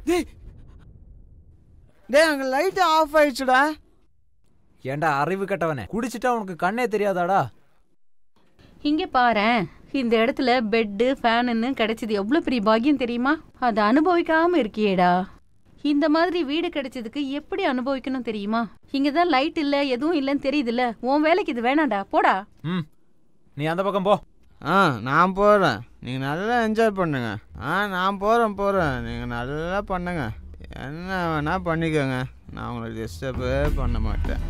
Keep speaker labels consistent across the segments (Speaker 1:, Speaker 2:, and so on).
Speaker 1: டேய் டேய், அங்க லைட் ஆஃப் ஆயிடுச்சுடா.
Speaker 2: ஏண்டா அறிவு கட்டவனே, குடிச்சிட்டா உனக்கு கண்ணே தெரியாதாடா?
Speaker 3: இங்க பாரேன், இந்த இடத்துல பெட்டு ஃபேனுன்னு கிடைச்சது எவ்வளவு பெரிய பாக்கியம் தெரியுமா? அதை அனுபவிக்காம இருக்கியேடா. இந்த மாதிரி வீடு கிடைச்சதுக்கு எப்படி அனுபவிக்கணும் தெரியுமா? இங்கதான் லைட் இல்ல, எதுவும் இல்லன்னு தெரியுதுல்ல. உன் வேலைக்கு இது வேணாண்டா, போடா.
Speaker 2: நீ அந்த பக்கம் போ.
Speaker 1: நான் போறேன், நீங்க நல்லா என்ஜாய் பண்ணுங்க. நான் போறேன், நீங்க நல்லா பண்ணுங்க. என்ன வேணா பண்ணிக்கோங்க, நான் உங்களை டிஸ்டர்பே பண்ண மாட்டேன்.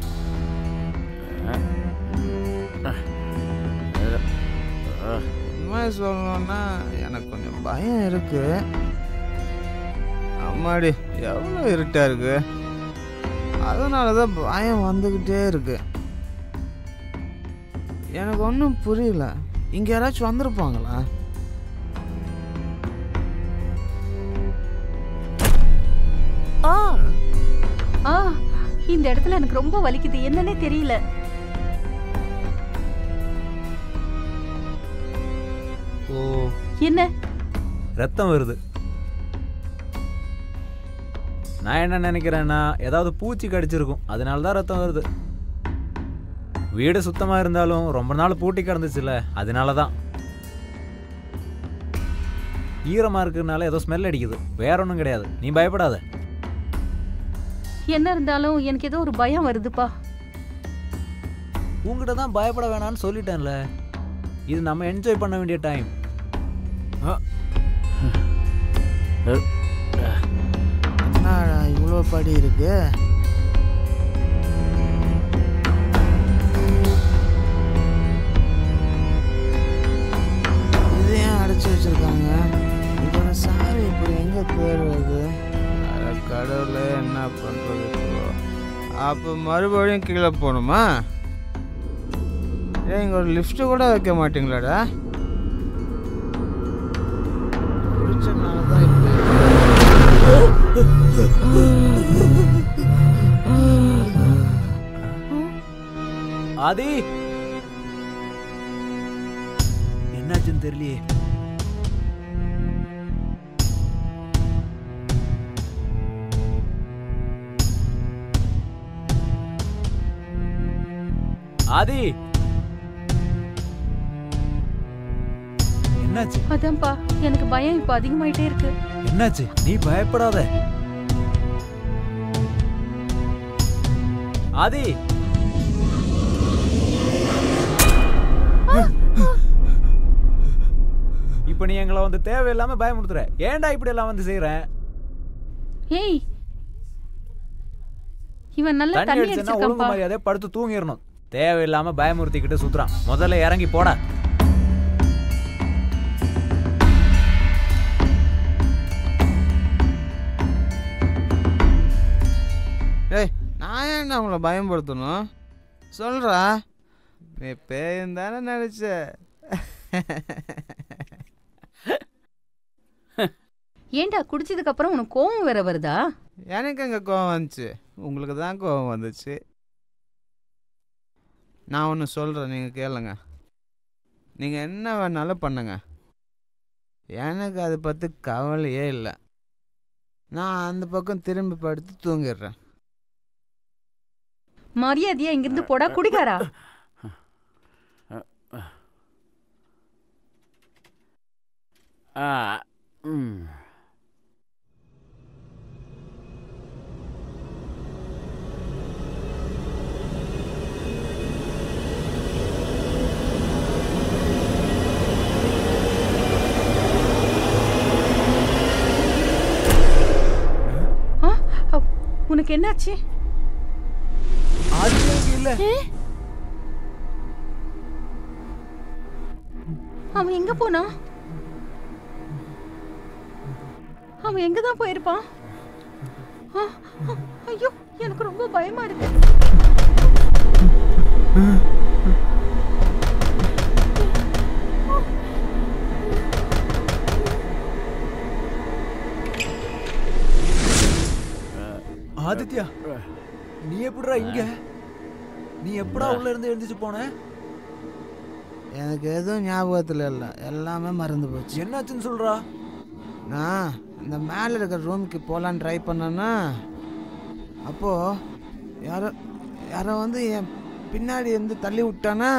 Speaker 1: உண்மை சொல்லணும்னா எனக்கு கொஞ்சம் பயம் இருக்கு. அம்மாடி எவ்வளோ இருட்டா இருக்கு, அதனாலதான் பயம் வந்துக்கிட்டே இருக்கு. எனக்கு ஒன்றும் புரியல, இங்க யாராச்சும் வந்திருப்பாங்களா?
Speaker 3: இந்த இடத்துல எனக்கு ரொம்ப வலிக்குது, என்னன்னே தெரியல. என்ன
Speaker 2: ரத்தம் வருது. நான் என்ன நினைக்கிறேன்னா ஏதாவது பூச்சி கடிச்சிருக்கும், அதனாலதான் ரத்தம் வருது. வீடு சுத்தமா இருந்தாலும் ரொம்ப நாள் பூட்டி கிடந்துச்சுல, அதனாலதான். ஈரமா இருக்கிறதுனால ஏதோ ஸ்மெல் அடிக்குது, வேற ஒன்றும் கிடையாது. நீ பயப்படாத.
Speaker 3: என்ன இருந்தாலும் எனக்கு ஏதோ ஒரு பயம் வருதுப்பா.
Speaker 2: உங்ககிட்ட தான் பயப்பட வேணான்னு சொல்லிட்டேன்ல. இது நம்ம என்ஜாய் பண்ண வேண்டிய டைம்.
Speaker 1: என்னடா இவ்வளோ படி இருக்கு? இது ஏன் அடைச்சி வச்சிருக்காங்க? இதோட சாவி இப்படி எங்க தேடுறது? கடவுளே, என்ன பண்றது? அப்போ மறுபடியும் கீழே போகணுமா? இங்க ஒரு லிஃப்ட் கூட வைக்க மாட்டீங்களாடா? பிடிச்சனாலதான்
Speaker 2: ஆதி, என்னாச்சுன்னு தெரியலையே. ஆதி, என்னாச்சு?
Speaker 3: அதான்ப்பா, எனக்கு பயம் இப்ப அதிகமாயிட்டே இருக்கு.
Speaker 2: என்னாச்சு? நீ பயப்படாத. ஆதி, இப்ப நீ எங்களை வந்து தேவையில்லாம பயமுறுத்துற. ஏன்டா இப்படி எல்லாம் வந்து செய்யற?
Speaker 3: ஏய், இவன் நல்லா தண்ணி அடிச்சிருக்கான்ப்பா.
Speaker 2: ஒழுங்கு மரியாதையா படுத்து தூங்கிடணும். தேவையில்லாம பயமுறுத்திக்கிட்டு சுத்துறான். முதல்ல இறங்கி போடா.
Speaker 1: ஏய், நான் ஏன் அவங்கள பயன்படுத்தணும்? சொல்றா, நீ பேயும் தானே நினைச்ச?
Speaker 3: ஏண்டா குடிச்சதுக்கு அப்புறம் உனக்கு கோவம் வேற வருதா?
Speaker 1: எனக்கு எங்க கோவம் வந்துச்சு, உங்களுக்கு தான் கோவம் வந்துச்சு. நான் ஒன்று சொல்கிறேன், நீங்கள் கேளுங்க. நீங்கள் என்ன வேணாலும் பண்ணுங்க, எனக்கு அதை பற்றி கவலையே இல்லை. நான் அந்த பக்கம் திரும்பி படுத்து தூங்கிடுறேன்.
Speaker 3: மரியாதையா இங்கிருந்து போடா குடிக்காரா. உனக்கு என்னாச்சு? அவன் எங்க போனா? அவன் எங்கதான் போயிருப்பான்? ஐயோ, எனக்கு ரொம்ப பயமா இருக்கு.
Speaker 2: ஆதித்யா, நீ எப்படிடா இங்க? நீ எப்படா உள்ள இருந்து எழுந்திச்சு போன?
Speaker 1: எனக்கு எதுவும் ஞாபகத்தில் இல்லை, எல்லாமே மறந்து போச்சு.
Speaker 2: என்னாச்சுன்னு சொல்றா?
Speaker 1: நான் இந்த மேலே இருக்கிற ரூமுக்கு போகலான்னு ட்ரை பண்ணேன்னா அப்போது யாரோ யாரோ வந்து என் பின்னாடி இருந்து தள்ளி விட்டானா